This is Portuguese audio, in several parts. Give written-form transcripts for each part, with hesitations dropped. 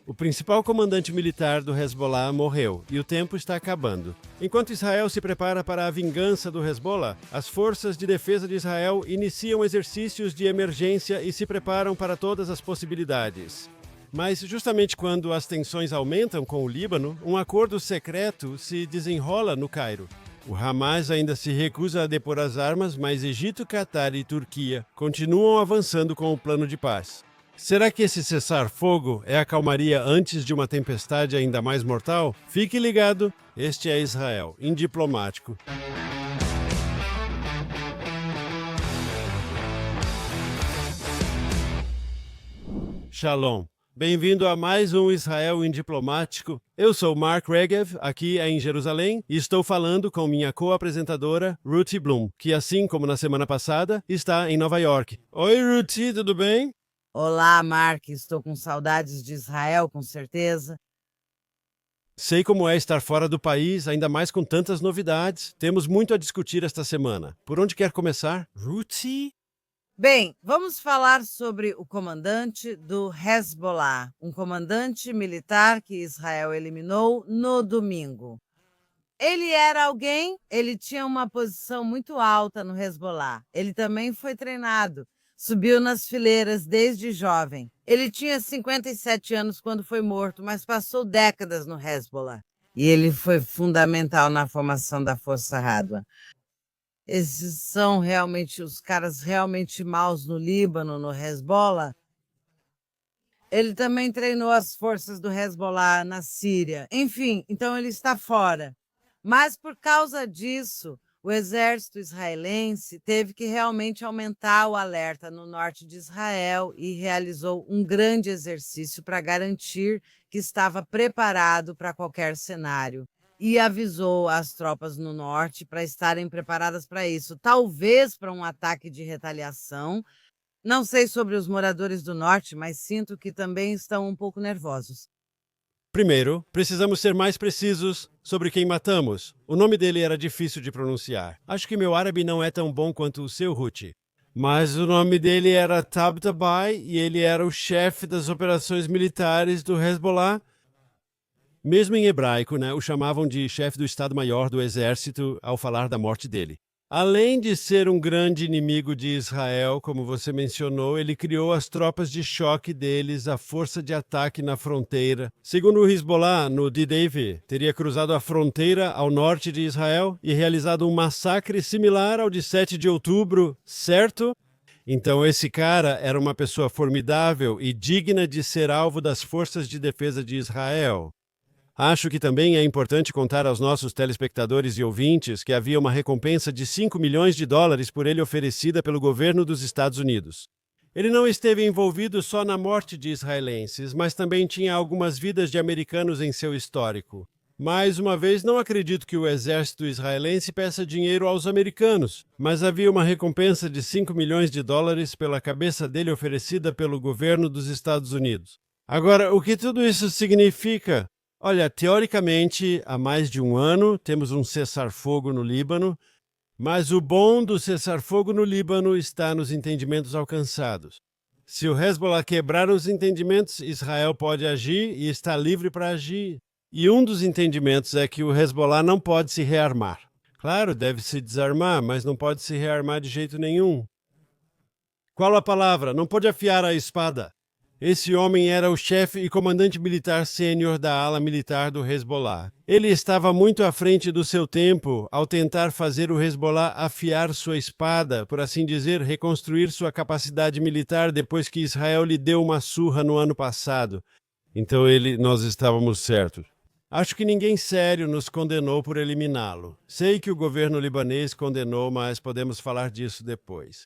O principal comandante militar do Hezbollah morreu e o tempo está acabando. Enquanto Israel se prepara para a vingança do Hezbollah, as forças de defesa de Israel iniciam exercícios de emergência e se preparam para todas as possibilidades. Mas justamente quando as tensões aumentam com o Líbano, um acordo secreto se desenrola no Cairo. O Hamas ainda se recusa a depor as armas, mas Egito, Catar e Turquia continuam avançando com o plano de paz. Será que esse cessar-fogo é a calmaria antes de uma tempestade ainda mais mortal? Fique ligado, este é Israel, indiplomático. Shalom. Bem-vindo a mais um Israel Indiplomático. Eu sou Mark Regev, aqui em Jerusalém, e estou falando com minha co-apresentadora, Ruthie Bloom, que assim como na semana passada, está em Nova York. Oi, Ruthie, tudo bem? Olá, Mark. Estou com saudades de Israel, com certeza. Sei como é estar fora do país, ainda mais com tantas novidades. Temos muito a discutir esta semana. Por onde quer começar? Ruthie? Bem, vamos falar sobre o comandante do Hezbollah, um comandante militar que Israel eliminou no domingo. Ele tinha uma posição muito alta no Hezbollah. Ele também foi treinado, subiu nas fileiras desde jovem. Ele tinha 57 anos quando foi morto, mas passou décadas no Hezbollah. E ele foi fundamental na formação da Força Radwa. Esses são realmente os caras realmente maus no Líbano, no Hezbollah. Ele também treinou as forças do Hezbollah na Síria. Enfim, então ele está fora. Mas por causa disso, o exército israelense teve que realmente aumentar o alerta no norte de Israel e realizou um grande exercício para garantir que estava preparado para qualquer cenário. E avisou as tropas no norte para estarem preparadas para isso, talvez para um ataque de retaliação. Não sei sobre os moradores do norte, mas sinto que também estão um pouco nervosos. Primeiro, precisamos ser mais precisos sobre quem matamos. O nome dele era difícil de pronunciar. Acho que meu árabe não é tão bom quanto o seu, Ruthie. Mas o nome dele era Tabatabai e ele era o chefe das operações militares do Hezbollah. Mesmo em hebraico, o chamavam de chefe do Estado-Maior do Exército ao falar da morte dele. Além de ser um grande inimigo de Israel, como você mencionou, ele criou as tropas de choque deles, a força de ataque na fronteira. Segundo o Hezbollah, no D-Day, teria cruzado a fronteira ao norte de Israel e realizado um massacre similar ao de 7 de outubro, certo? Então esse cara era uma pessoa formidável e digna de ser alvo das forças de defesa de Israel. Acho que também é importante contar aos nossos telespectadores e ouvintes que havia uma recompensa de $5 milhões por ele oferecida pelo governo dos Estados Unidos. Ele não esteve envolvido só na morte de israelenses, mas também tinha algumas vidas de americanos em seu histórico. Mais uma vez, não acredito que o exército israelense peça dinheiro aos americanos, mas havia uma recompensa de $5 milhões pela cabeça dele oferecida pelo governo dos Estados Unidos. Agora, o que tudo isso significa? Olha, teoricamente, há mais de um ano, temos um cessar-fogo no Líbano, mas o bom do cessar-fogo no Líbano está nos entendimentos alcançados. Se o Hezbollah quebrar os entendimentos, Israel pode agir e está livre para agir. E um dos entendimentos é que o Hezbollah não pode se rearmar. Claro, deve se desarmar, mas não pode se rearmar de jeito nenhum. Qual a palavra? Não pode afiar a espada. Esse homem era o chefe e comandante militar sênior da ala militar do Hezbollah. Ele estava muito à frente do seu tempo ao tentar fazer o Hezbollah afiar sua espada, por assim dizer, reconstruir sua capacidade militar depois que Israel lhe deu uma surra no ano passado. Então nós estávamos certos. Acho que ninguém sério nos condenou por eliminá-lo. Sei que o governo libanês condenou, mas podemos falar disso depois.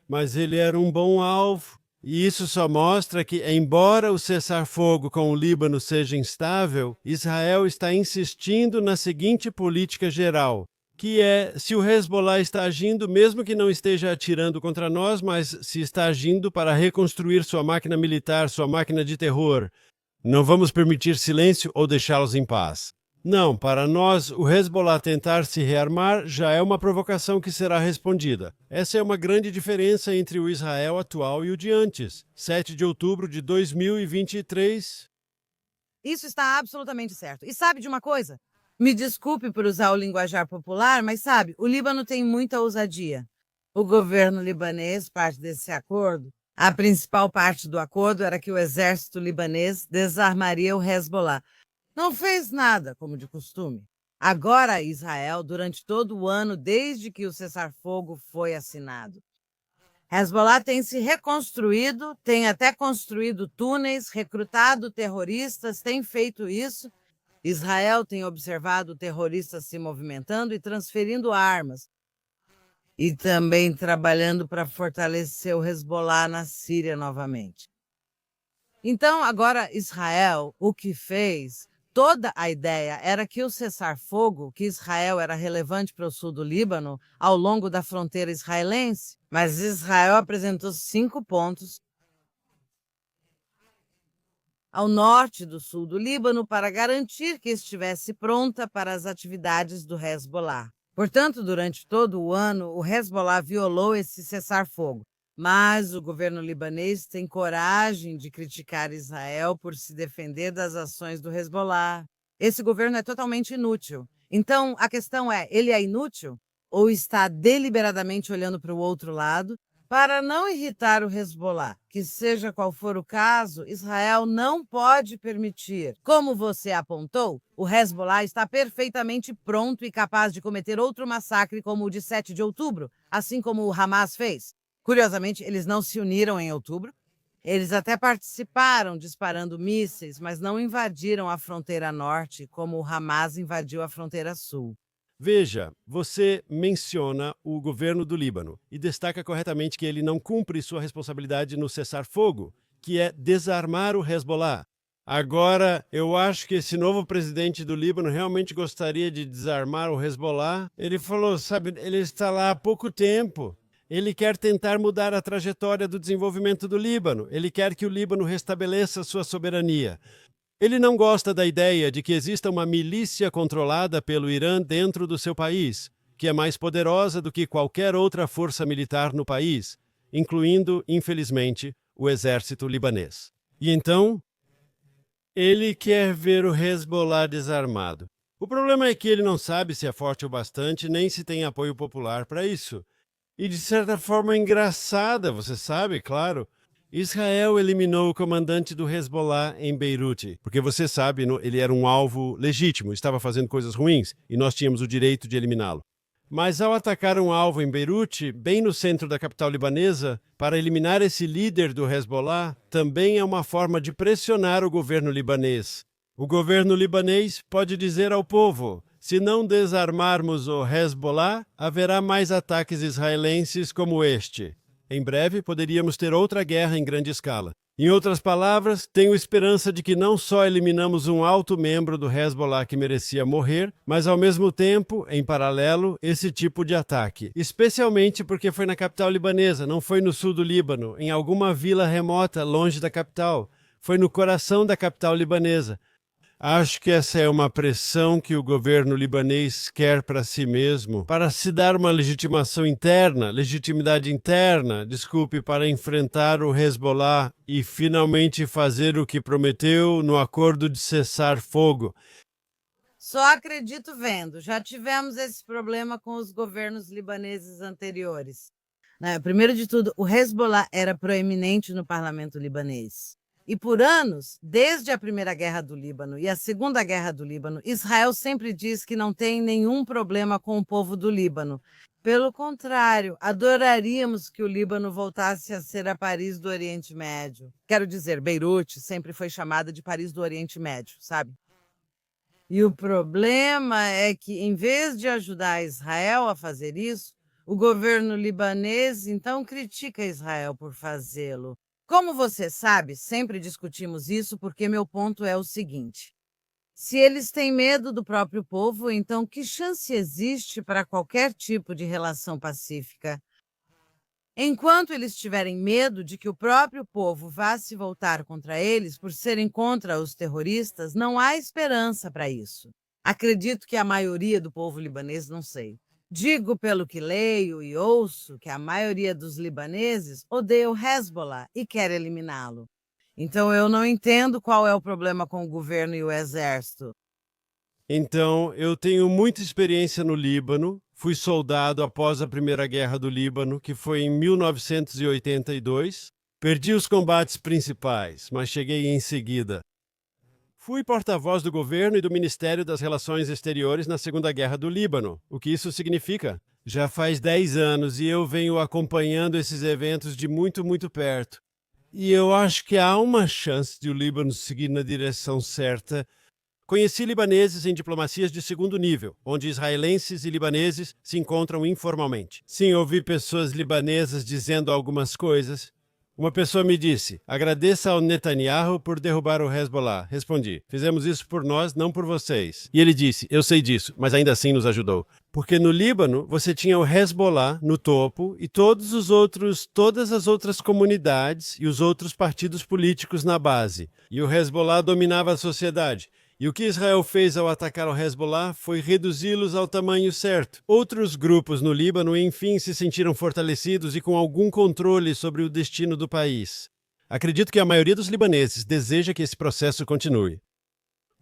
Mas ele era um bom alvo. E isso só mostra que, embora o cessar-fogo com o Líbano seja instável, Israel está insistindo na seguinte política geral, que é, se o Hezbollah está agindo, mesmo que não esteja atirando contra nós, mas se está agindo para reconstruir sua máquina militar, sua máquina de terror, não vamos permitir silêncio ou deixá-los em paz. Não, para nós, o Hezbollah tentar se rearmar já é uma provocação que será respondida. Essa é uma grande diferença entre o Israel atual e o de antes. 7 de outubro de 2023 Isso está absolutamente certo. E sabe de uma coisa? Me desculpe por usar o linguajar popular, mas sabe, o Líbano tem muita ousadia. O governo libanês, parte desse acordo, a principal parte do acordo era que o exército libanês desarmaria o Hezbollah. Não fez nada, como de costume. Agora, Israel, durante todo o ano, desde que o cessar-fogo foi assinado, Hezbollah tem se reconstruído, tem até construído túneis, recrutado terroristas, tem feito isso. Israel tem observado terroristas se movimentando e transferindo armas. E também trabalhando para fortalecer o Hezbollah na Síria novamente. Então, agora, Israel, o que fez, toda a ideia era que o cessar-fogo, que Israel era relevante para o sul do Líbano, ao longo da fronteira israelense, mas Israel apresentou 5 pontos ao norte do sul do Líbano para garantir que estivesse pronta para as atividades do Hezbollah. Portanto, durante todo o ano, o Hezbollah violou esse cessar-fogo. Mas o governo libanês tem coragem de criticar Israel por se defender das ações do Hezbollah. Esse governo é totalmente inútil. Então, a questão é, ele é inútil ou está deliberadamente olhando para o outro lado? Para não irritar o Hezbollah, que seja qual for o caso, Israel não pode permitir. Como você apontou, o Hezbollah está perfeitamente pronto e capaz de cometer outro massacre como o de 7 de outubro, assim como o Hamas fez. Curiosamente, eles não se uniram em outubro. Eles até participaram disparando mísseis, mas não invadiram a fronteira norte, como o Hamas invadiu a fronteira sul. Veja, você menciona o governo do Líbano e destaca corretamente que ele não cumpre sua responsabilidade no cessar-fogo, que é desarmar o Hezbollah. Agora, eu acho que esse novo presidente do Líbano realmente gostaria de desarmar o Hezbollah. Ele falou, sabe, ele está lá há pouco tempo. Ele quer tentar mudar a trajetória do desenvolvimento do Líbano. Ele quer que o Líbano restabeleça sua soberania. Ele não gosta da ideia de que exista uma milícia controlada pelo Irã dentro do seu país, que é mais poderosa do que qualquer outra força militar no país, incluindo, infelizmente, o exército libanês. E então, ele quer ver o Hezbollah desarmado. O problema é que ele não sabe se é forte o bastante, nem se tem apoio popular para isso. E de certa forma engraçada, você sabe, claro. Israel eliminou o comandante do Hezbollah em Beirute, porque você sabe, ele era um alvo legítimo, estava fazendo coisas ruins e nós tínhamos o direito de eliminá-lo. Mas ao atacar um alvo em Beirute, bem no centro da capital libanesa, para eliminar esse líder do Hezbollah, também é uma forma de pressionar o governo libanês. O governo libanês pode dizer ao povo: se não desarmarmos o Hezbollah, haverá mais ataques israelenses como este. Em breve, poderíamos ter outra guerra em grande escala. Em outras palavras, tenho esperança de que não só eliminamos um alto membro do Hezbollah que merecia morrer, mas ao mesmo tempo, em paralelo, esse tipo de ataque. Especialmente porque foi na capital libanesa, não foi no sul do Líbano, em alguma vila remota longe da capital. Foi no coração da capital libanesa. Acho que essa é uma pressão que o governo libanês quer para si mesmo, para se dar uma legitimidade interna, para enfrentar o Hezbollah e finalmente fazer o que prometeu no acordo de cessar fogo. Só acredito vendo. Já tivemos esse problema com os governos libaneses anteriores. Primeiro de tudo, o Hezbollah era proeminente no parlamento libanês. E por anos, desde a Primeira Guerra do Líbano e a Segunda Guerra do Líbano, Israel sempre diz que não tem nenhum problema com o povo do Líbano. Pelo contrário, adoraríamos que o Líbano voltasse a ser a Paris do Oriente Médio. Quero dizer, Beirute sempre foi chamada de Paris do Oriente Médio, sabe? E o problema é que, em vez de ajudar Israel a fazer isso, o governo libanês então critica Israel por fazê-lo. Como você sabe, sempre discutimos isso porque meu ponto é o seguinte: se eles têm medo do próprio povo, então que chance existe para qualquer tipo de relação pacífica? Enquanto eles tiverem medo de que o próprio povo vá se voltar contra eles por serem contra os terroristas, não há esperança para isso. Acredito que a maioria do povo libanês não sei. Digo pelo que leio e ouço que a maioria dos libaneses odeia o Hezbollah e quer eliminá-lo. Então eu não entendo qual é o problema com o governo e o exército. Então, eu tenho muita experiência no Líbano. Fui soldado após a Primeira Guerra do Líbano, que foi em 1982. Perdi os combates principais, mas cheguei em seguida. Fui porta-voz do governo e do Ministério das Relações Exteriores na Segunda Guerra do Líbano. O que isso significa? Já faz 10 anos e eu venho acompanhando esses eventos de muito perto. E eu acho que há uma chance de o Líbano seguir na direção certa. Conheci libaneses em diplomacias de segundo nível, onde israelenses e libaneses se encontram informalmente. Sim, ouvi pessoas libanesas dizendo algumas coisas. Uma pessoa me disse: agradeça ao Netanyahu por derrubar o Hezbollah. Respondi: fizemos isso por nós, não por vocês. E ele disse: eu sei disso, mas ainda assim nos ajudou. Porque no Líbano você tinha o Hezbollah no topo e todas as outras comunidades e os outros partidos políticos na base. E o Hezbollah dominava a sociedade. E o que Israel fez ao atacar o Hezbollah foi reduzi-los ao tamanho certo. Outros grupos no Líbano, enfim, se sentiram fortalecidos e com algum controle sobre o destino do país. Acredito que a maioria dos libaneses deseja que esse processo continue.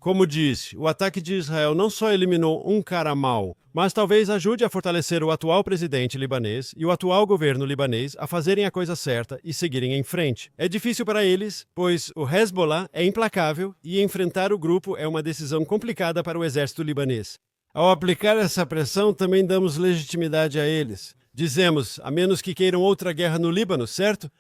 Como disse, o ataque de Israel não só eliminou um cara mau, mas talvez ajude a fortalecer o atual presidente libanês e o atual governo libanês a fazerem a coisa certa e seguirem em frente. É difícil para eles, pois o Hezbollah é implacável e enfrentar o grupo é uma decisão complicada para o exército libanês. Ao aplicar essa pressão, também damos legitimidade a eles. Dizemos, a menos que queiram outra guerra no Líbano, certo?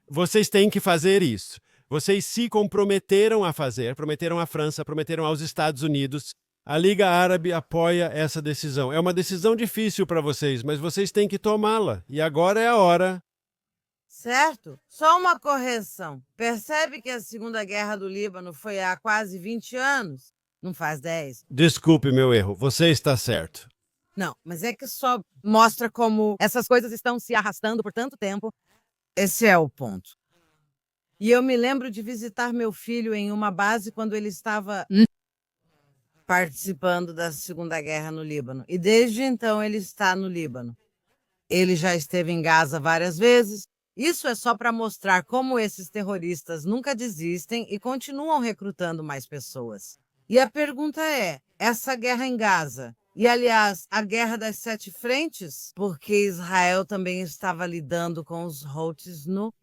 Vocês têm que fazer isso. Vocês se comprometeram a fazer, prometeram à França, prometeram aos Estados Unidos. A Liga Árabe apoia essa decisão. É uma decisão difícil para vocês, mas vocês têm que tomá-la. E agora é a hora. Certo? Só uma correção. Percebe que a Segunda Guerra do Líbano foi há quase 20 anos? Não faz 10. Desculpe meu erro, você está certo. Não, mas é que só mostra como essas coisas estão se arrastando por tanto tempo. Esse é o ponto. E eu me lembro de visitar meu filho em uma base quando ele estava participando da Segunda Guerra no Líbano. E desde então ele está no Líbano. Ele já esteve em Gaza várias vezes. Isso é só para mostrar como esses terroristas nunca desistem e continuam recrutando mais pessoas. E a pergunta é, essa guerra em Gaza, e aliás, a Guerra das Sete Frentes, porque Israel também estava lidando com os Houthis no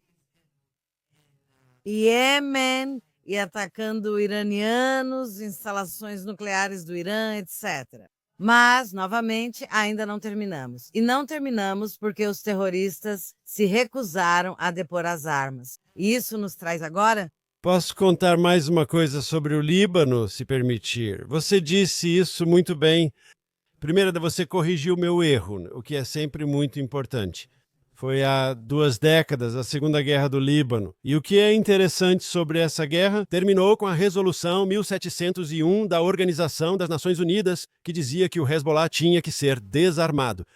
Iêmen e atacando iranianos, instalações nucleares do Irã, etc. Mas, novamente, ainda não terminamos. E não terminamos porque os terroristas se recusaram a depor as armas. E isso nos traz agora? Posso contar mais uma coisa sobre o Líbano, se permitir. Você disse isso muito bem. Primeiro, você corrigiu o meu erro, o que é sempre muito importante. Foi há 2 décadas, a Segunda Guerra do Líbano. E o que é interessante sobre essa guerra terminou com a Resolução 1701 da Organização das Nações Unidas, que dizia que o Hezbollah tinha que ser desarmado.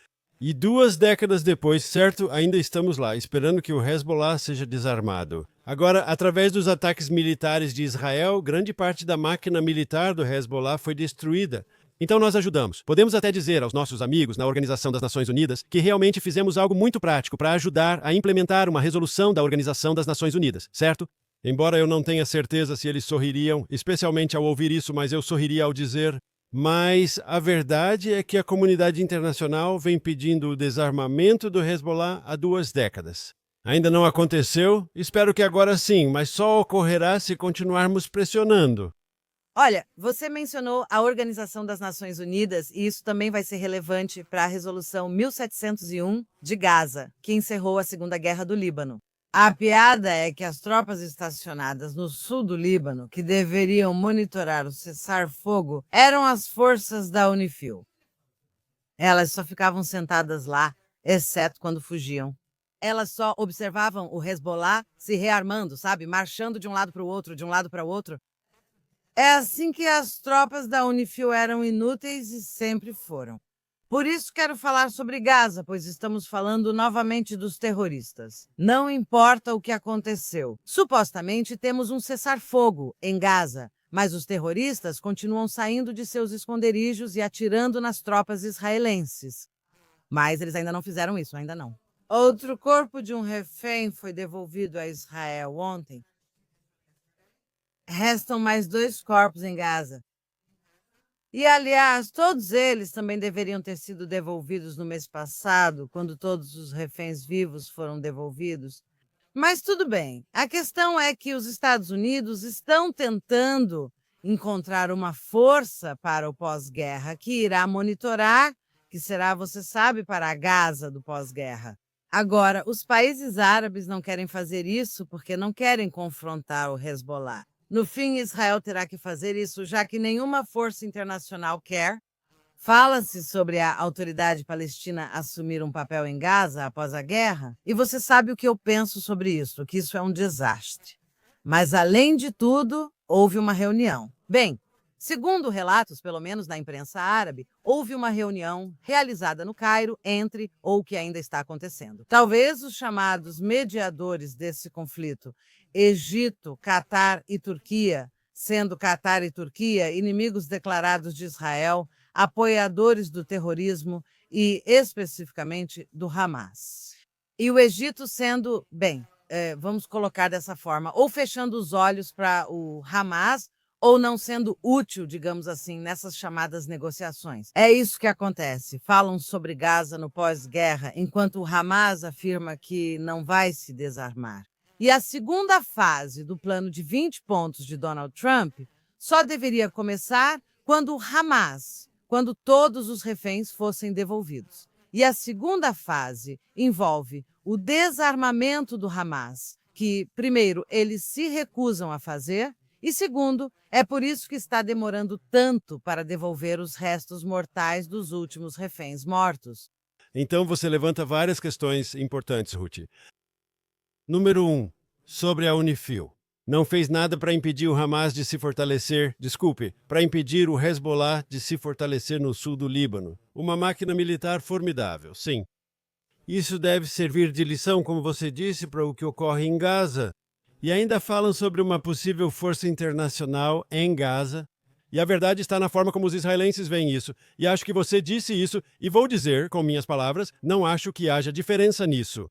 E 2 décadas depois, certo, ainda estamos lá, esperando que o Hezbollah seja desarmado. Agora, através dos ataques militares de Israel, grande parte da máquina militar do Hezbollah foi destruída. Então nós ajudamos. Podemos até dizer aos nossos amigos na Organização das Nações Unidas que realmente fizemos algo muito prático para ajudar a implementar uma resolução da Organização das Nações Unidas, certo? Embora eu não tenha certeza se eles sorririam, especialmente ao ouvir isso, mas eu sorriria ao dizer. Mas a verdade é que a comunidade internacional vem pedindo o desarmamento do Hezbollah há 2 décadas. Ainda não aconteceu? Espero que agora sim, mas só ocorrerá se continuarmos pressionando. Olha, você mencionou a Organização das Nações Unidas e isso também vai ser relevante para a Resolução 1701 de Gaza, que encerrou a Segunda Guerra do Líbano. A piada é que as tropas estacionadas no sul do Líbano, que deveriam monitorar o cessar-fogo, eram as forças da Unifil. Elas só ficavam sentadas lá, exceto quando fugiam. Elas só observavam o Hezbollah se rearmando, sabe? Marchando de um lado para o outro, de um lado para o outro. É assim que as tropas da Unifil eram inúteis e sempre foram. Por isso quero falar sobre Gaza, pois estamos falando novamente dos terroristas. Não importa o que aconteceu. Supostamente temos um cessar-fogo em Gaza, mas os terroristas continuam saindo de seus esconderijos e atirando nas tropas israelenses. Mas eles ainda não fizeram isso, ainda não. Outro corpo de um refém foi devolvido a Israel ontem. Restam mais 2 corpos em Gaza. E, aliás, todos eles também deveriam ter sido devolvidos no mês passado, quando todos os reféns vivos foram devolvidos. Mas tudo bem. A questão é que os Estados Unidos estão tentando encontrar uma força para o pós-guerra que irá monitorar, que será, você sabe, para a Gaza do pós-guerra. Agora, os países árabes não querem fazer isso porque não querem confrontar o Hezbollah. No fim, Israel terá que fazer isso, já que nenhuma força internacional quer. Fala-se sobre a autoridade palestina assumir um papel em Gaza após a guerra, e você sabe o que eu penso sobre isso, que isso é um desastre. Mas, além de tudo, houve uma reunião. Bem, segundo relatos, pelo menos na imprensa árabe, houve uma reunião realizada no Cairo entre, ou que ainda está acontecendo. Talvez os chamados mediadores desse conflito, Egito, Catar e Turquia, sendo Catar e Turquia inimigos declarados de Israel, apoiadores do terrorismo e, especificamente, do Hamas. E o Egito sendo, vamos colocar dessa forma, ou fechando os olhos para o Hamas, ou não sendo útil, digamos assim, nessas chamadas negociações. É isso que acontece. Falam sobre Gaza no pós-guerra, enquanto o Hamas afirma que não vai se desarmar. E a segunda fase do plano de 20 pontos de Donald Trump só deveria começar quando todos os reféns fossem devolvidos. E a segunda fase envolve o desarmamento do Hamas, que, primeiro, eles se recusam a fazer, e segundo, é por isso que está demorando tanto para devolver os restos mortais dos últimos reféns mortos. Então você levanta várias questões importantes, Ruth. Número 1, sobre a Unifil. Não fez nada para impedir o Hamas de se fortalecer, para impedir o Hezbollah de se fortalecer no sul do Líbano. Uma máquina militar formidável, sim. Isso deve servir de lição, como você disse, para o que ocorre em Gaza. E ainda falam sobre uma possível força internacional em Gaza. E a verdade está na forma como os israelenses veem isso. E acho que você disse isso, e vou dizer, com minhas palavras, não acho que haja diferença nisso.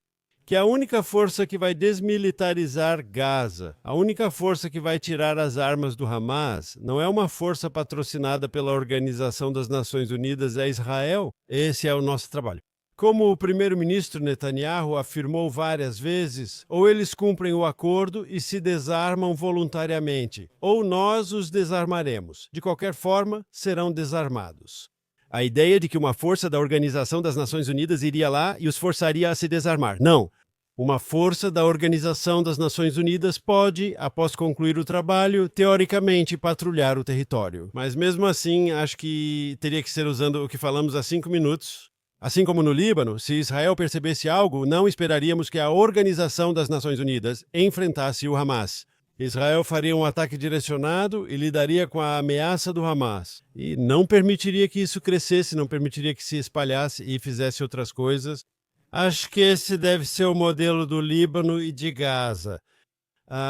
Que a única força que vai desmilitarizar Gaza, a única força que vai tirar as armas do Hamas, não é uma força patrocinada pela Organização das Nações Unidas, é Israel. Esse é o nosso trabalho. Como o primeiro-ministro Netanyahu afirmou várias vezes, ou eles cumprem o acordo e se desarmam voluntariamente, ou nós os desarmaremos. De qualquer forma, serão desarmados. A ideia de que uma força da Organização das Nações Unidas iria lá e os forçaria a se desarmar. Não. Uma força da Organização das Nações Unidas pode, após concluir o trabalho, teoricamente patrulhar o território. Mas mesmo assim, acho que teria que ser usando o que falamos há 5 minutos. Assim como no Líbano, se Israel percebesse algo, não esperaríamos que a Organização das Nações Unidas enfrentasse o Hamas. Israel faria um ataque direcionado e lidaria com a ameaça do Hamas. E não permitiria que isso crescesse, não permitiria que se espalhasse e fizesse outras coisas. Acho que esse deve ser o modelo do Líbano e de Gaza.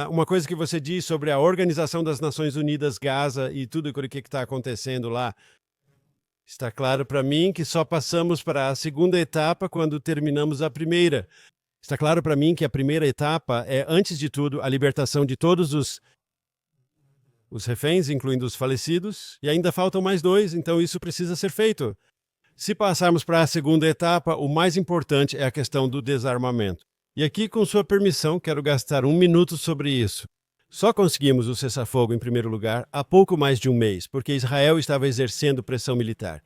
Uma coisa que você diz sobre a Organização das Nações Unidas, Gaza e tudo o que está acontecendo lá, está claro para mim que só passamos para a segunda etapa quando terminamos a primeira. Está claro para mim que a primeira etapa é, antes de tudo, a libertação de todos os reféns, incluindo os falecidos, e ainda faltam mais 2, então isso precisa ser feito. Se passarmos para a segunda etapa, o mais importante é a questão do desarmamento. E aqui, com sua permissão, quero gastar 1 minuto sobre isso. Só conseguimos o cessar-fogo, em primeiro lugar, há pouco mais de 1 mês, porque Israel estava exercendo pressão militar.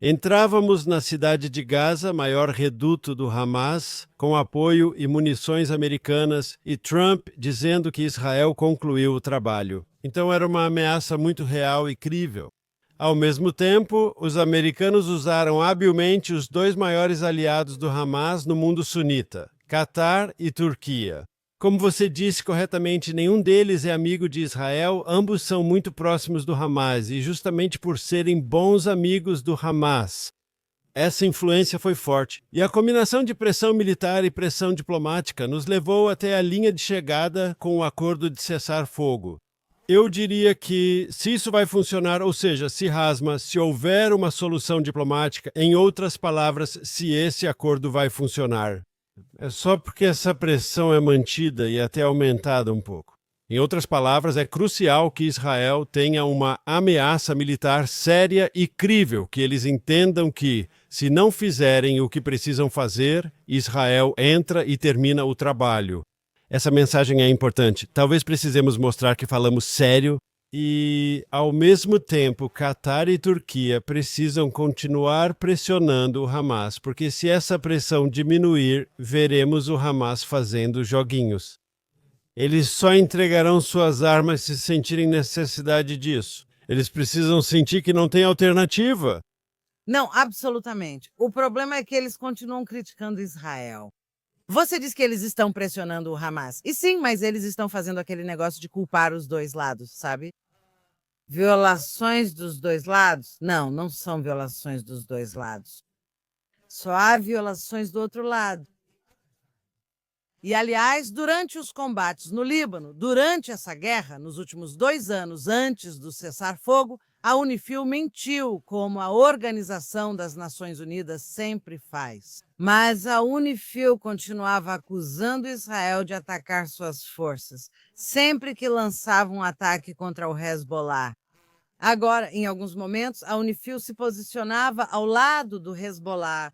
Entrávamos na cidade de Gaza, maior reduto do Hamas, com apoio e munições americanas, e Trump dizendo que Israel concluiu o trabalho. Então era uma ameaça muito real e crível. Ao mesmo tempo, os americanos usaram habilmente os 2 maiores aliados do Hamas no mundo sunita, Catar e Turquia. Como você disse corretamente, nenhum deles é amigo de Israel, ambos são muito próximos do Hamas, e justamente por serem bons amigos do Hamas, essa influência foi forte. E a combinação de pressão militar e pressão diplomática nos levou até a linha de chegada com o acordo de cessar-fogo. Eu diria que, se isso vai funcionar, ou seja, se houver uma solução diplomática, em outras palavras, se esse acordo vai funcionar. É só porque essa pressão é mantida e até aumentada um pouco. Em outras palavras, é crucial que Israel tenha uma ameaça militar séria e crível, que eles entendam que, se não fizerem o que precisam fazer, Israel entra e termina o trabalho. Essa mensagem é importante. Talvez precisemos mostrar que falamos sério e, ao mesmo tempo, Catar e Turquia precisam continuar pressionando o Hamas, porque se essa pressão diminuir, veremos o Hamas fazendo joguinhos. Eles só entregarão suas armas se sentirem necessidade disso. Eles precisam sentir que não tem alternativa. Não, absolutamente. O problema é que eles continuam criticando Israel. Você diz que eles estão pressionando o Hamas. E sim, mas eles estão fazendo aquele negócio de culpar os dois lados, sabe? Violações dos dois lados? Não, não são violações dos dois lados. Só há violações do outro lado. E, aliás, durante os combates no Líbano, durante essa guerra, nos últimos 2 anos antes do cessar-fogo, a Unifil mentiu, como a Organização das Nações Unidas sempre faz. Mas a Unifil continuava acusando Israel de atacar suas forças, sempre que lançava um ataque contra o Hezbollah. Agora, em alguns momentos, a Unifil se posicionava ao lado do Hezbollah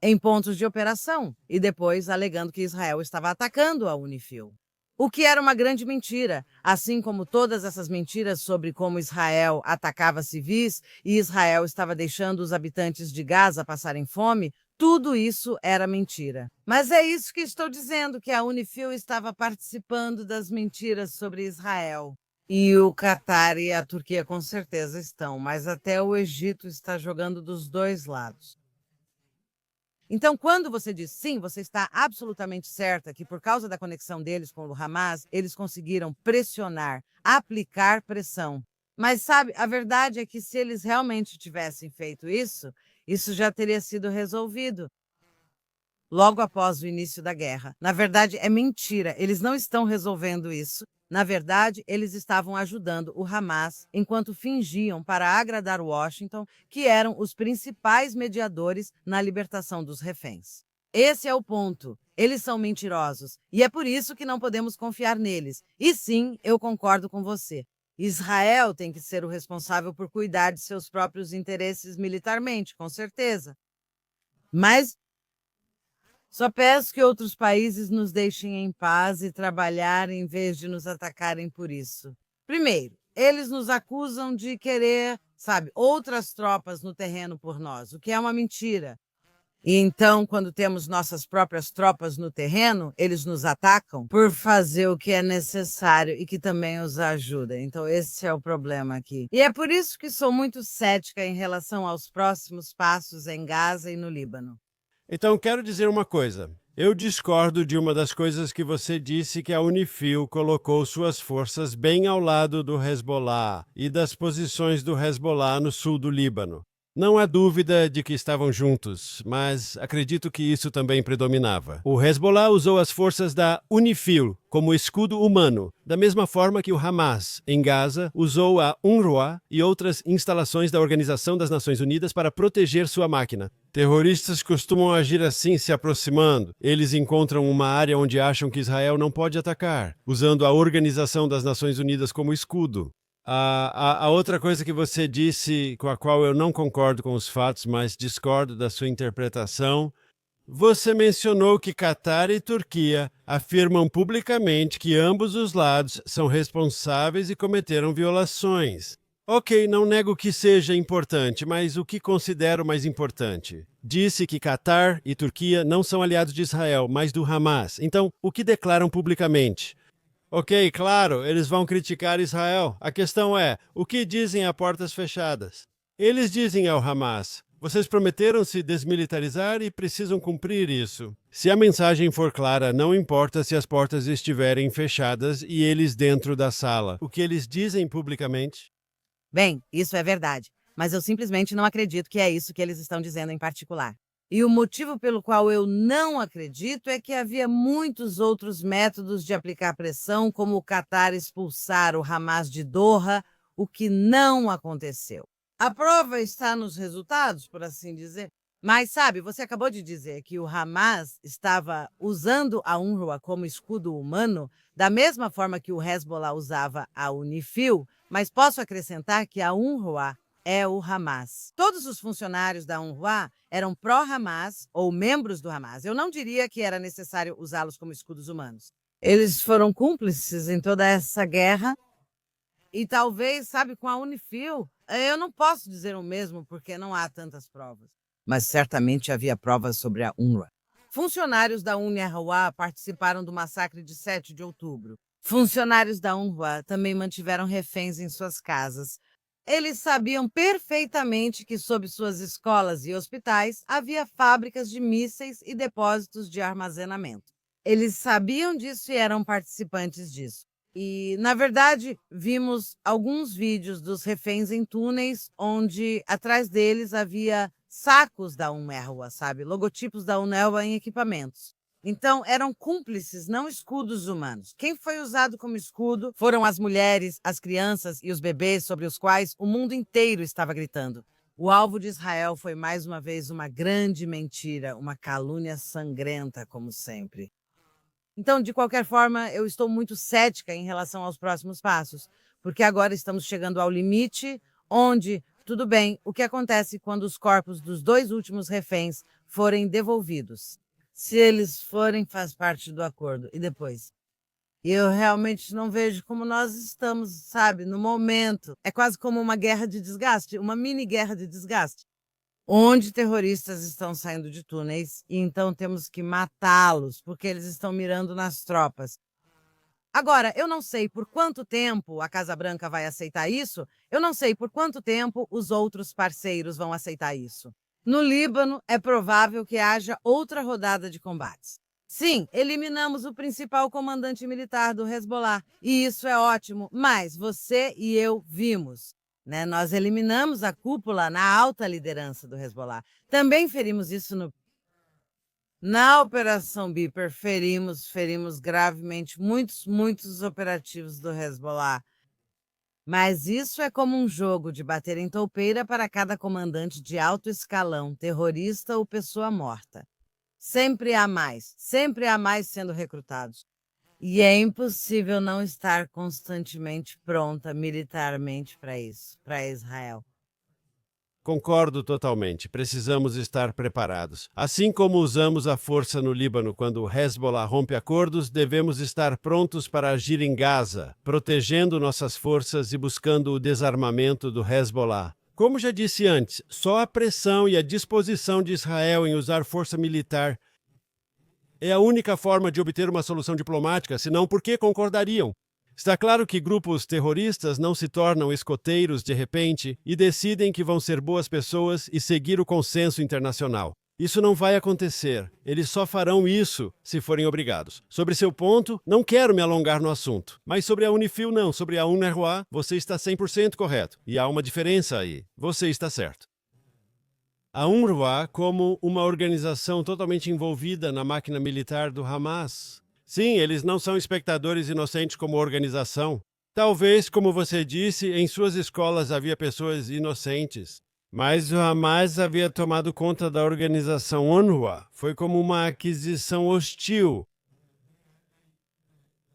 em pontos de operação, e depois alegando que Israel estava atacando a Unifil. O que era uma grande mentira, assim como todas essas mentiras sobre como Israel atacava civis e Israel estava deixando os habitantes de Gaza passarem fome, tudo isso era mentira. Mas é isso que estou dizendo, que a Unifil estava participando das mentiras sobre Israel. E o Catar e a Turquia com certeza estão, mas até o Egito está jogando dos dois lados. Então, quando você diz sim, você está absolutamente certa que por causa da conexão deles com o Hamas, eles conseguiram pressionar, aplicar pressão. Mas sabe, a verdade é que se eles realmente tivessem feito isso, isso já teria sido resolvido logo após o início da guerra. Na verdade, é mentira, eles não estão resolvendo isso. Na verdade, eles estavam ajudando o Hamas enquanto fingiam para agradar Washington que eram os principais mediadores na libertação dos reféns. Esse é o ponto. Eles são mentirosos e é por isso que não podemos confiar neles. E sim, eu concordo com você. Israel tem que ser o responsável por cuidar de seus próprios interesses militarmente, com certeza. Mas só peço que outros países nos deixem em paz e trabalhar em vez de nos atacarem por isso. Primeiro, eles nos acusam de querer, sabe, outras tropas no terreno por nós, o que é uma mentira. E então, quando temos nossas próprias tropas no terreno, eles nos atacam por fazer o que é necessário e que também os ajuda. Então, esse é o problema aqui. E é por isso que sou muito cética em relação aos próximos passos em Gaza e no Líbano. Então, quero dizer uma coisa. Eu discordo de uma das coisas que você disse, que a Unifil colocou suas forças bem ao lado do Hezbollah e das posições do Hezbollah no sul do Líbano. Não há dúvida de que estavam juntos, mas acredito que isso também predominava. O Hezbollah usou as forças da Unifil como escudo humano, da mesma forma que o Hamas, em Gaza, usou a UNRWA e outras instalações da Organização das Nações Unidas para proteger sua máquina. Terroristas costumam agir assim, se aproximando. Eles encontram uma área onde acham que Israel não pode atacar, usando a Organização das Nações Unidas como escudo. A outra coisa que você disse, com a qual eu não concordo com os fatos, mas discordo da sua interpretação, você mencionou que Catar e Turquia afirmam publicamente que ambos os lados são responsáveis e cometeram violações. Ok, não nego que seja importante, mas o que considero mais importante? Disse que Catar e Turquia não são aliados de Israel, mas do Hamas. Então, o que declaram publicamente? Ok, claro, eles vão criticar Israel. A questão é, o que dizem a portas fechadas? Eles dizem ao Hamas, vocês prometeram se desmilitarizar e precisam cumprir isso. Se a mensagem for clara, não importa se as portas estiverem fechadas e eles dentro da sala. O que eles dizem publicamente? Bem, isso é verdade, mas eu simplesmente não acredito que é isso que eles estão dizendo em particular. E o motivo pelo qual eu não acredito é que havia muitos outros métodos de aplicar pressão, como o Catar expulsar o Hamas de Doha, o que não aconteceu. A prova está nos resultados, por assim dizer. Mas sabe, você acabou de dizer que o Hamas estava usando a UNRWA como escudo humano, da mesma forma que o Hezbollah usava a Unifil, mas posso acrescentar que a UNRWA é o Hamas. Todos os funcionários da UNRWA eram pró-Hamas ou membros do Hamas. Eu não diria que era necessário usá-los como escudos humanos. Eles foram cúmplices em toda essa guerra e talvez, sabe, com a Unifil, eu não posso dizer o mesmo porque não há tantas provas. Mas certamente havia provas sobre a UNRWA. Funcionários da UNRWA participaram do massacre de 7 de outubro. Funcionários da UNRWA também mantiveram reféns em suas casas. Eles sabiam perfeitamente que sob suas escolas e hospitais havia fábricas de mísseis e depósitos de armazenamento. Eles sabiam disso e eram participantes disso. E, na verdade, vimos alguns vídeos dos reféns em túneis, onde atrás deles havia sacos da UNRWA, sabe? Logotipos da UNRWA em equipamentos. Então, eram cúmplices, não escudos humanos. Quem foi usado como escudo foram as mulheres, as crianças e os bebês sobre os quais o mundo inteiro estava gritando. O alvo de Israel foi mais uma vez uma grande mentira, uma calúnia sangrenta, como sempre. Então, de qualquer forma, eu estou muito cética em relação aos próximos passos, porque agora estamos chegando ao limite onde, tudo bem, o que acontece quando os corpos dos 2 últimos reféns forem devolvidos? Se eles forem, faz parte do acordo. E depois? Eu realmente não vejo como nós estamos, sabe, no momento. É quase como uma guerra de desgaste, uma mini guerra de desgaste, onde terroristas estão saindo de túneis e então temos que matá-los, porque eles estão mirando nas tropas. Agora, eu não sei por quanto tempo a Casa Branca vai aceitar isso, eu não sei por quanto tempo os outros parceiros vão aceitar isso. No Líbano, é provável que haja outra rodada de combates. Sim, eliminamos o principal comandante militar do Hezbollah, e isso é ótimo, mas você e eu vimos. Né? Nós eliminamos a cúpula na alta liderança do Hezbollah. Também ferimos isso na Operação Beeper, ferimos gravemente muitos operativos do Hezbollah. Mas isso é como um jogo de bater em toupeira para cada comandante de alto escalão, terrorista ou pessoa morta. Sempre há mais sendo recrutados. E é impossível não estar constantemente pronta militarmente para isso, para Israel. Concordo totalmente. Precisamos estar preparados. Assim como usamos a força no Líbano quando o Hezbollah rompe acordos, devemos estar prontos para agir em Gaza, protegendo nossas forças e buscando o desarmamento do Hezbollah. Como já disse antes, só a pressão e a disposição de Israel em usar força militar é a única forma de obter uma solução diplomática, senão por que concordariam? Está claro que grupos terroristas não se tornam escoteiros de repente e decidem que vão ser boas pessoas e seguir o consenso internacional. Isso não vai acontecer. Eles só farão isso se forem obrigados. Sobre seu ponto, não quero me alongar no assunto. Mas sobre a Unifil não, sobre a UNRWA, você está 100% correto. E há uma diferença aí. Você está certo. A UNRWA como uma organização totalmente envolvida na máquina militar do Hamas. Sim, eles não são espectadores inocentes como organização. Talvez, como você disse, em suas escolas havia pessoas inocentes. Mas o Hamas havia tomado conta da organização UNRWA. Foi como uma aquisição hostil.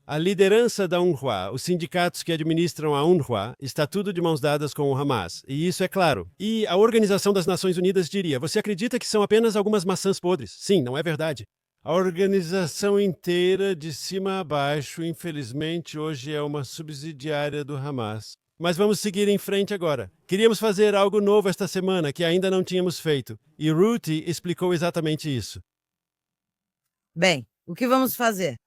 A liderança da UNRWA, os sindicatos que administram a UNRWA, está tudo de mãos dadas com o Hamas. E isso é claro. E a Organização das Nações Unidas diria, você acredita que são apenas algumas maçãs podres? Sim, não é verdade. A organização inteira, de cima a baixo, infelizmente, hoje é uma subsidiária do Hamas. Mas vamos seguir em frente agora. Queríamos fazer algo novo esta semana que ainda não tínhamos feito. E Ruthie explicou exatamente isso. Bem, o que vamos fazer?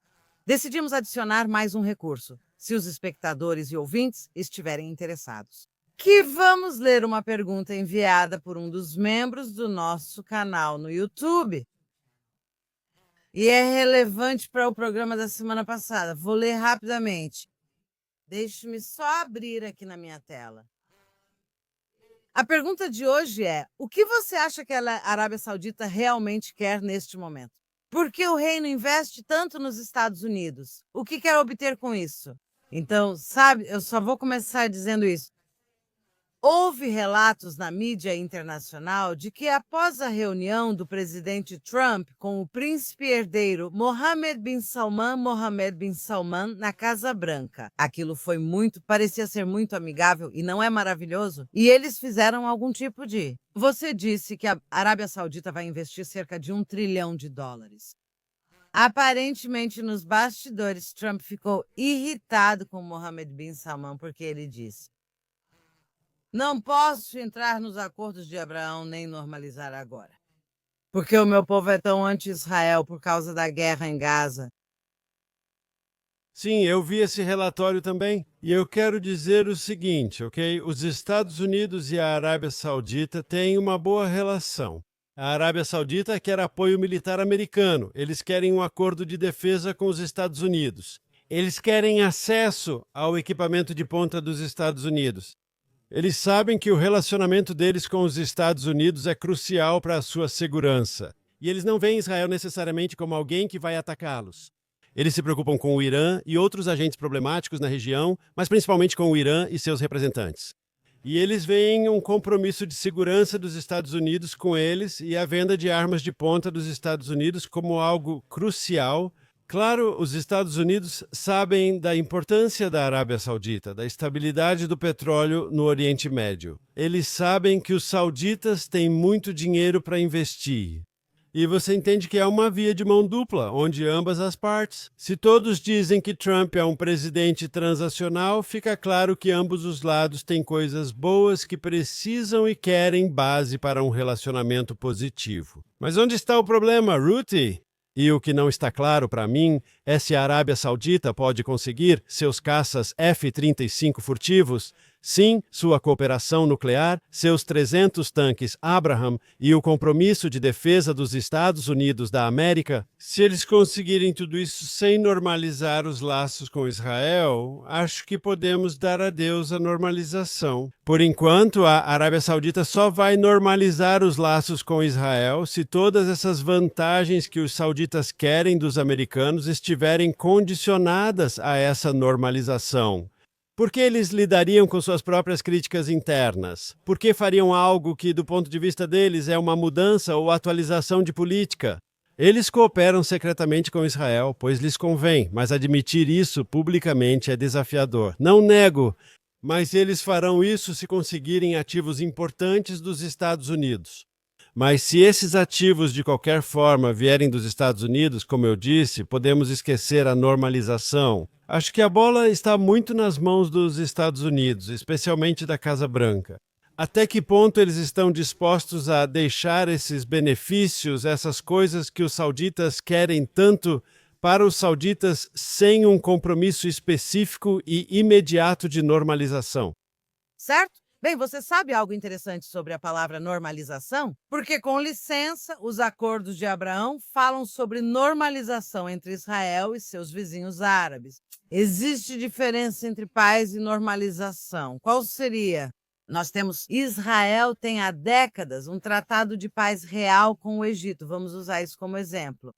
Decidimos adicionar mais um recurso, se os espectadores e ouvintes estiverem interessados. Que vamos ler uma pergunta enviada por um dos membros do nosso canal no YouTube. E é relevante para o programa da semana passada. Vou ler rapidamente. Deixe-me só abrir aqui na minha tela. A pergunta de hoje é: o que você acha que a Arábia Saudita realmente quer neste momento? Por que o reino investe tanto nos Estados Unidos? O que quer obter com isso? Então, sabe, eu só vou começar dizendo isso. Houve relatos na mídia internacional de que, após a reunião do presidente Trump com o príncipe herdeiro Mohammed bin Salman na Casa Branca, aquilo parecia ser muito amigável e não é maravilhoso? E eles fizeram algum tipo de... Você disse que a Arábia Saudita vai investir cerca de US$ 1 trilhão. Aparentemente, nos bastidores, Trump ficou irritado com Mohammed bin Salman porque ele disse: não posso entrar nos acordos de Abraão nem normalizar agora, porque o meu povo é tão anti-Israel por causa da guerra em Gaza. Sim, eu vi esse relatório também. E eu quero dizer o seguinte, ok? Os Estados Unidos e a Arábia Saudita têm uma boa relação. A Arábia Saudita quer apoio militar americano. Eles querem um acordo de defesa com os Estados Unidos. Eles querem acesso ao equipamento de ponta dos Estados Unidos. Eles sabem que o relacionamento deles com os Estados Unidos é crucial para a sua segurança. E eles não veem Israel necessariamente como alguém que vai atacá-los. Eles se preocupam com o Irã e outros agentes problemáticos na região, mas principalmente com o Irã e seus representantes. E eles veem um compromisso de segurança dos Estados Unidos com eles e a venda de armas de ponta dos Estados Unidos como algo crucial. Claro, os Estados Unidos sabem da importância da Arábia Saudita, da estabilidade do petróleo no Oriente Médio. Eles sabem que os sauditas têm muito dinheiro para investir. E você entende que é uma via de mão dupla, onde ambas as partes. Se todos dizem que Trump é um presidente transacional, fica claro que ambos os lados têm coisas boas que precisam e querem base para um relacionamento positivo. Mas onde está o problema, Ruthie? E o que não está claro para mim é se a Arábia Saudita pode conseguir seus caças F-35 furtivos, sim, sua cooperação nuclear, seus 300 tanques Abraham e o compromisso de defesa dos Estados Unidos da América. Se eles conseguirem tudo isso sem normalizar os laços com Israel, acho que podemos dar adeus à normalização. Por enquanto, a Arábia Saudita só vai normalizar os laços com Israel se todas essas vantagens que os sauditas querem dos americanos estiverem condicionadas a essa normalização. Por que eles lidariam com suas próprias críticas internas? Por que fariam algo que, do ponto de vista deles, é uma mudança ou atualização de política? Eles cooperam secretamente com Israel, pois lhes convém, mas admitir isso publicamente é desafiador. Não nego, mas eles farão isso se conseguirem ativos importantes dos Estados Unidos. Mas se esses ativos de qualquer forma vierem dos Estados Unidos, como eu disse, podemos esquecer a normalização. Acho que a bola está muito nas mãos dos Estados Unidos, especialmente da Casa Branca. Até que ponto eles estão dispostos a deixar esses benefícios, essas coisas que os sauditas querem tanto, para os sauditas sem um compromisso específico e imediato de normalização? Certo? Bem, você sabe algo interessante sobre a palavra normalização? Porque, com licença, os acordos de Abraão falam sobre normalização entre Israel e seus vizinhos árabes. Existe diferença entre paz e normalização. Qual seria? Israel tem há décadas um tratado de paz real com o Egito. Vamos usar isso como exemplo.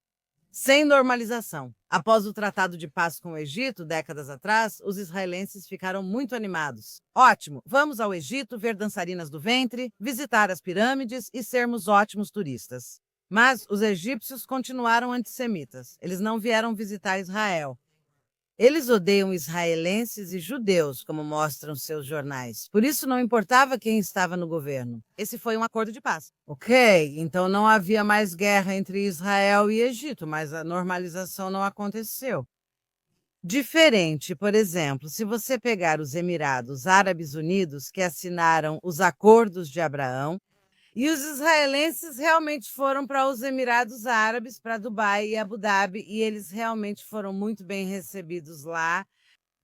Sem normalização. Após o Tratado de Paz com o Egito, décadas atrás, os israelenses ficaram muito animados. Ótimo, vamos ao Egito ver dançarinas do ventre, visitar as pirâmides e sermos ótimos turistas. Mas os egípcios continuaram antissemitas. Eles não vieram visitar Israel. Eles odeiam israelenses e judeus, como mostram seus jornais. Por isso não importava quem estava no governo. Esse foi um acordo de paz. Ok, então não havia mais guerra entre Israel e Egito, mas a normalização não aconteceu. Diferente, por exemplo, se você pegar os Emirados Árabes Unidos, que assinaram os acordos de Abraão, e os israelenses realmente foram para os Emirados Árabes, para Dubai e Abu Dhabi, e eles realmente foram muito bem recebidos lá.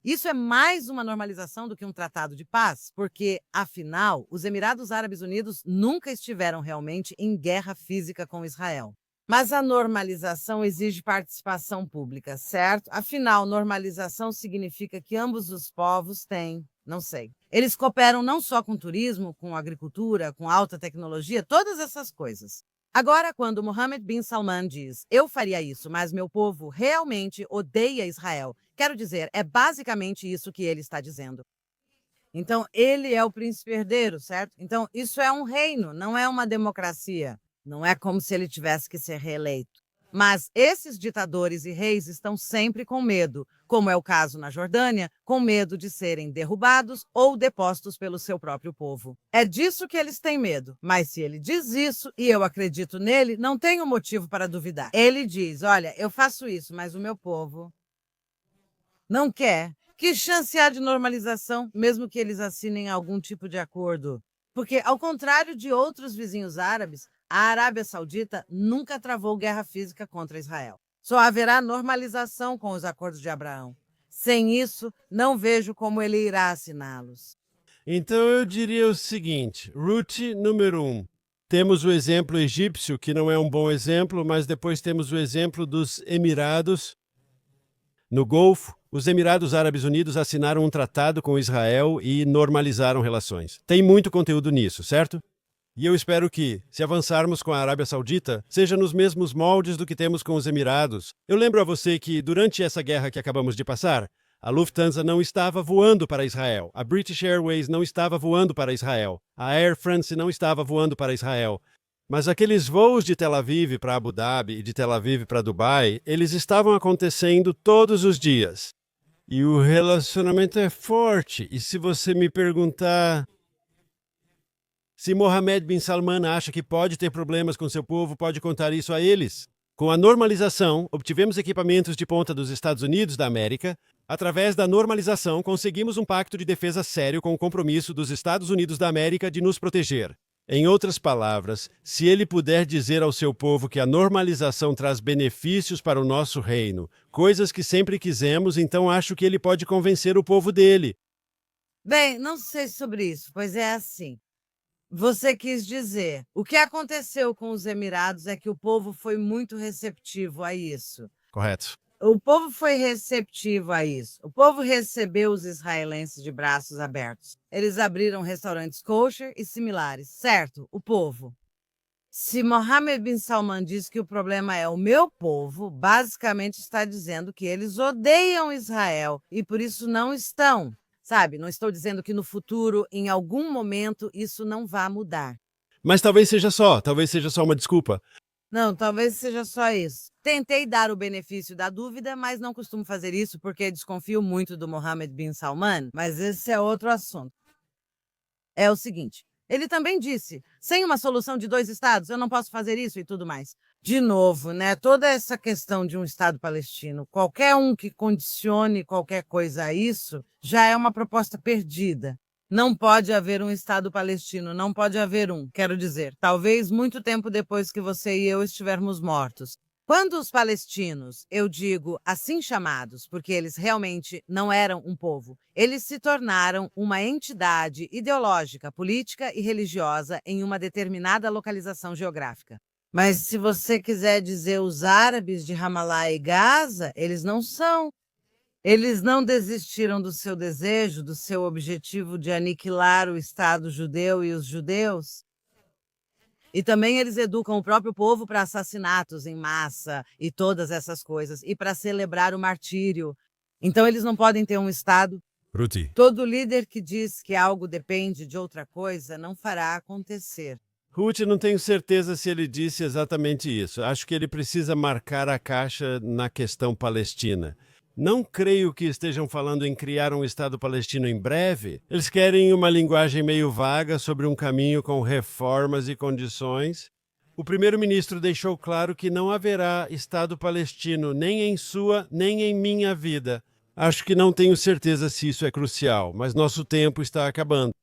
Isso é mais uma normalização do que um tratado de paz, porque, afinal, os Emirados Árabes Unidos nunca estiveram realmente em guerra física com Israel. Mas a normalização exige participação pública, certo? Afinal, normalização significa que ambos os povos têm, não sei. Eles cooperam não só com turismo, com agricultura, com alta tecnologia, todas essas coisas. Agora, quando Mohammed bin Salman diz, eu faria isso, mas meu povo realmente odeia Israel, quero dizer, é basicamente isso que ele está dizendo. Então, ele é o príncipe herdeiro, certo? Então, isso é um reino, não é uma democracia. Não é como se ele tivesse que ser reeleito. Mas esses ditadores e reis estão sempre com medo, como é o caso na Jordânia, com medo de serem derrubados ou depostos pelo seu próprio povo. É disso que eles têm medo. Mas se ele diz isso, e eu acredito nele, não tenho motivo para duvidar. Ele diz: olha, eu faço isso, mas o meu povo não quer. Que chance há de normalização, mesmo que eles assinem algum tipo de acordo? Porque, ao contrário de outros vizinhos árabes, a Arábia Saudita nunca travou guerra física contra Israel. Só haverá normalização com os acordos de Abraão. Sem isso, não vejo como ele irá assiná-los. Então eu diria o seguinte, root número 1. Temos o exemplo egípcio, que não é um bom exemplo, mas depois temos o exemplo dos Emirados. No Golfo, os Emirados Árabes Unidos assinaram um tratado com Israel e normalizaram relações. Tem muito conteúdo nisso, certo? E eu espero que, se avançarmos com a Arábia Saudita, seja nos mesmos moldes do que temos com os Emirados. Eu lembro a você que, durante essa guerra que acabamos de passar, a Lufthansa não estava voando para Israel, a British Airways não estava voando para Israel, a Air France não estava voando para Israel. Mas aqueles voos de Tel Aviv para Abu Dhabi e de Tel Aviv para Dubai, eles estavam acontecendo todos os dias. E o relacionamento é forte. E se você me perguntar se Mohammed bin Salman acha que pode ter problemas com seu povo, pode contar isso a eles. Com a normalização, obtivemos equipamentos de ponta dos Estados Unidos da América. Através da normalização, conseguimos um pacto de defesa sério com o compromisso dos Estados Unidos da América de nos proteger. Em outras palavras, se ele puder dizer ao seu povo que a normalização traz benefícios para o nosso reino, coisas que sempre quisemos, então acho que ele pode convencer o povo dele. Bem, não sei sobre isso, pois é assim. Você quis dizer, o que aconteceu com os Emirados é que o povo foi muito receptivo a isso. Correto. O povo foi receptivo a isso. O povo recebeu os israelenses de braços abertos. Eles abriram restaurantes kosher e similares, certo? O povo. Se Mohammed bin Salman diz que o problema é o meu povo, basicamente está dizendo que eles odeiam Israel e por isso não estão. Sabe, não estou dizendo que no futuro, em algum momento, isso não vá mudar. Mas talvez seja só uma desculpa. Não, talvez seja só isso. Tentei dar o benefício da dúvida, mas não costumo fazer isso porque desconfio muito do Mohammed bin Salman, mas esse é outro assunto. É o seguinte, ele também disse, sem uma solução de 2 estados, eu não posso fazer isso e tudo mais. De novo, né, toda essa questão de um Estado palestino, qualquer um que condicione qualquer coisa a isso, já é uma proposta perdida. Não pode haver um Estado palestino, não pode haver um, quero dizer, talvez muito tempo depois que você e eu estivermos mortos. Quando os palestinos, eu digo assim chamados, porque eles realmente não eram um povo, eles se tornaram uma entidade ideológica, política e religiosa em uma determinada localização geográfica. Mas se você quiser dizer os árabes de Ramallah e Gaza, eles não são. Eles não desistiram do seu desejo, do seu objetivo de aniquilar o Estado judeu e os judeus. E também eles educam o próprio povo para assassinatos em massa e todas essas coisas, e para celebrar o martírio. Então eles não podem ter um Estado. Ruti. Todo líder que diz que algo depende de outra coisa não fará acontecer. Ruth, não tenho certeza se ele disse exatamente isso. Acho que ele precisa marcar a caixa na questão palestina. Não creio que estejam falando em criar um Estado palestino em breve. Eles querem uma linguagem meio vaga sobre um caminho com reformas e condições. O primeiro-ministro deixou claro que não haverá Estado palestino nem em sua, nem em minha vida. Acho que não tenho certeza se isso é crucial, mas nosso tempo está acabando.